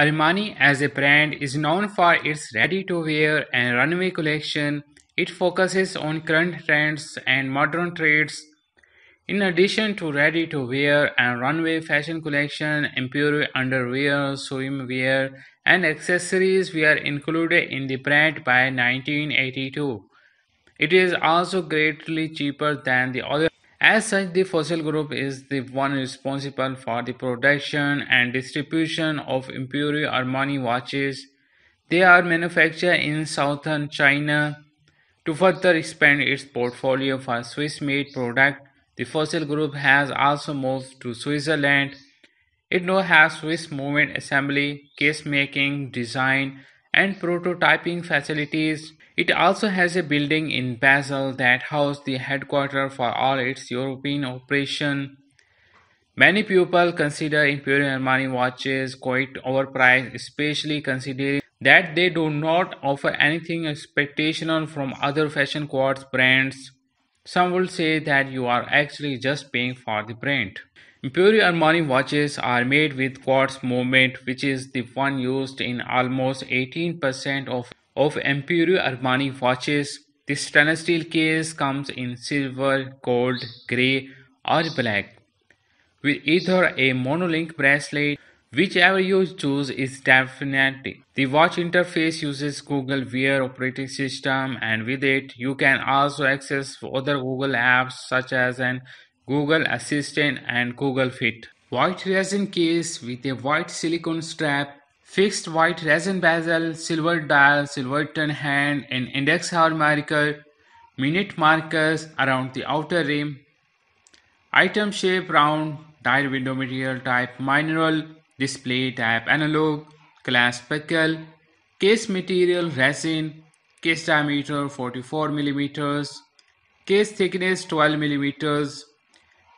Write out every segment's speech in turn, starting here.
Armani as a brand is known for its ready-to-wear and runway collection. It focuses on current trends and modern trends. In addition to ready-to-wear and runway fashion collection, Imperial underwear, swimwear, and accessories were included in the brand by 1982. It is also greatly cheaper than the other. As such, the Fossil Group is the one responsible for the production and distribution of Imperial Armani watches. They are manufactured in southern China. To further expand its portfolio for Swiss-made products, the Fossil Group has also moved to Switzerland. It now has Swiss movement assembly, case making, design, and prototyping facilities. It also has a building in Basel that houses the headquarters for all its European operations. Many people consider Imperial Armani watches quite overpriced, especially considering that they do not offer anything expectational from other fashion quartz brands. Some would say that you are actually just paying for the brand. Imperial Armani watches are made with quartz movement, which is the one used in almost 18% of Imperial Armani watches. The stainless steel case comes in silver, gold, grey, or black with either a monolink bracelet, whichever you choose is definitely. The watch interface uses Google Wear operating system, and with it you can also access other Google apps such as an Google Assistant and Google Fit. White resin case with a white silicone strap, fixed white resin bezel, silver dial, silver turn hand, and index hour marker, minute markers around the outer rim, item shape round, dial window material type mineral, display type analog, glass buckle, case material resin, case diameter 44 millimeters, case thickness 12 millimeters,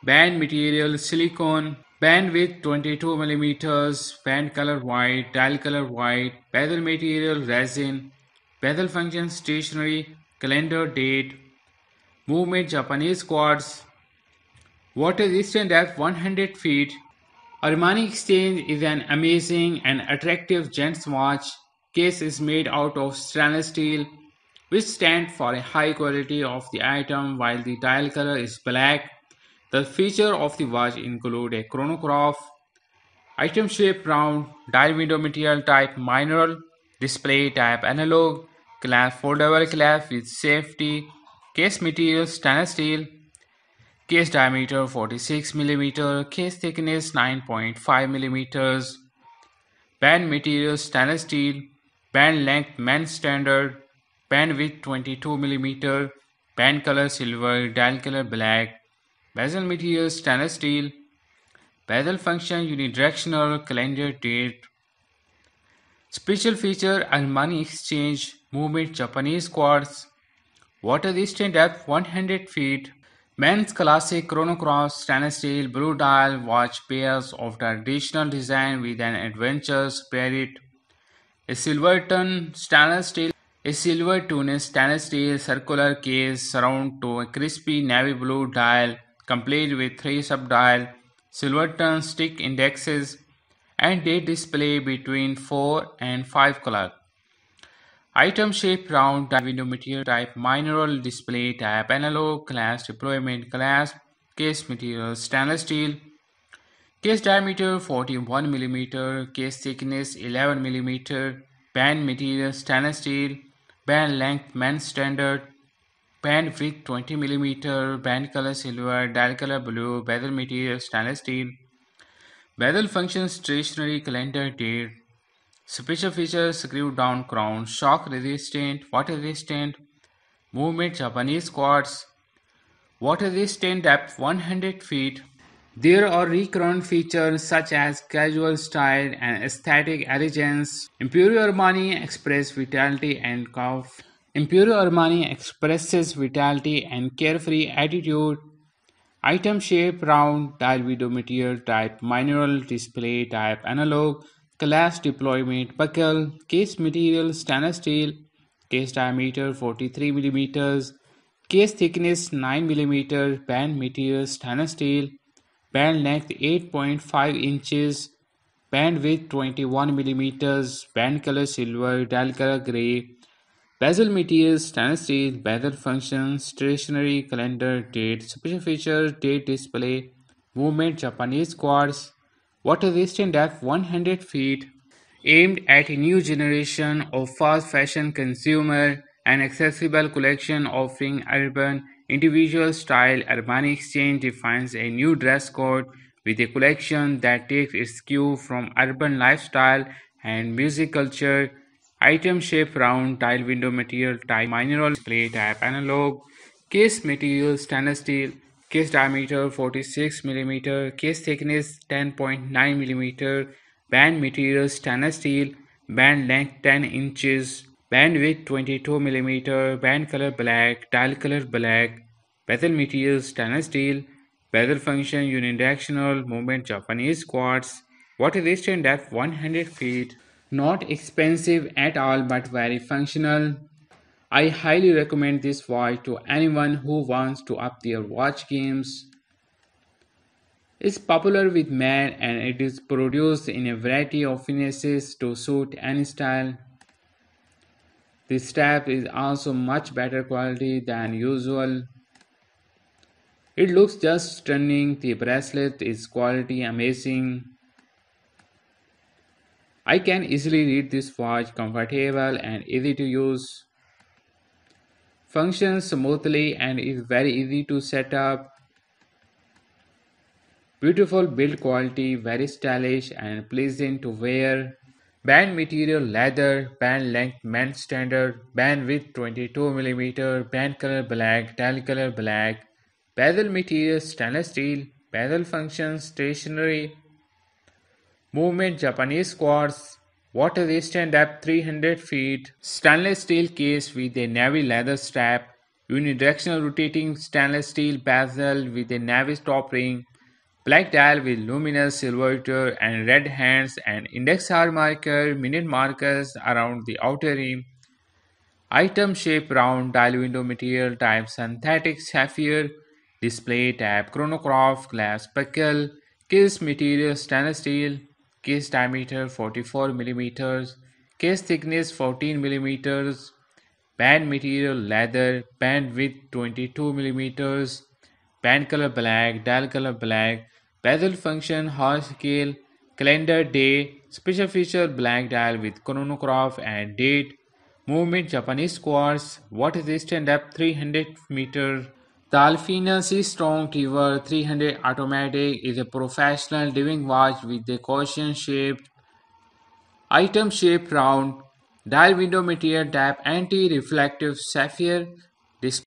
band material silicone, band width 22 millimeters, band color white, dial color white, bezel material resin, bezel function stationary, calendar date, movement Japanese quartz, water resistant at 100 feet. Armani Exchange is an amazing and attractive gents watch. Case is made out of stainless steel, which stands for a high quality of the item while the dial color is black. The feature of the watch include a chronograph, item shape round, dial window material type mineral, display type analog, glass foldable glass with safety, case material stainless steel, case diameter 46 mm, case thickness 9.5 mm, band material stainless steel, band length men's standard, band width 22 mm, band color silver, dial color black, bezel material stainless steel, bezel function unidirectional, calendar date. Special feature Armani Exchange, movement Japanese quartz, water resistant depth 100 feet. Men's classic chronograph stainless steel blue dial watch pairs of traditional design with an adventure spirit. A Silverton stainless steel, a silver tuned stainless steel circular case surround to a crispy navy blue dial complete with three sub-dial, Silverton stick indexes, and date display between 4 and 5 o'clock. Item shape round, dial window material type mineral, display type analog, glass deployment glass, case material stainless steel, case diameter 41 mm, case thickness 11 mm, band material stainless steel, band length men's standard, band width 20 mm, band color silver, dial color blue, bezel material stainless steel, bezel function stationary, calendar date. Special features screw down crown, shock resistant, water resistant, movement Japanese quartz, water resistant depth 100 feet. There are recurrent features such as casual style and aesthetic elegance. Imperial Armani express vitality and curve. Imperial Armani expresses vitality and carefree attitude. Item shape round, dial window material type mineral, display type analog, glass deployment buckle, case material stainless steel, case diameter 43 mm, case thickness 9 mm, band material stainless steel, band length 8.5 inches, band width 21 millimeters, band color silver, dial color gray, bezel material stainless steel, bezel function, stationary calendar, date, special features, date display, movement Japanese quartz, water resistant depth 100 feet, aimed at a new generation of fast fashion consumer, an accessible collection offering urban individual style. Armani Exchange defines a new dress code with a collection that takes its cue from urban lifestyle and music culture. Item shape round, tile window material type, mineral display type analog, case material stainless steel, case diameter 46 mm, case thickness 10.9 mm, band material stainless steel, band length 10 inches, band width 22 mm, band color black, dial color black, bezel material stainless steel, bezel function unidirectional, movement Japanese quartz, water resistant depth 100 feet. Not expensive at all but very functional. I highly recommend this watch to anyone who wants to up their watch games. It's popular with men and it is produced in a variety of finishes to suit any style. The strap is also much better quality than usual. It looks just stunning. The bracelet is quality amazing. I can easily read this watch, comfortable and easy to use. Functions smoothly and is very easy to set up. Beautiful build quality, very stylish and pleasant to wear. Band material leather, band length men's standard, band width 22 mm, band color black, dial color black, bezel material stainless steel, bezel function stationary, movement Japanese quartz, water resistant depth 300 feet, stainless steel case with a navy leather strap, unidirectional rotating stainless steel bezel with a navy top ring, black dial with luminous silver and red hands and index hour marker, minute markers around the outer rim. Item shape round, dial window material type synthetic sapphire, display type chronograph, glass buckle, case material stainless steel, case diameter 44 millimeters, case thickness 14 millimeters, band material leather, band width 22 millimeters, band color black, dial color black, bezel function horse scale, calendar day, special feature black dial with chronograph and date, movement Japanese quartz, water resistant depth 300 meter. The Alfina Sea-Strong River 300 Automatic is a professional diving watch with a caution-shaped, item-shaped round, dial window material type anti-reflective sapphire display.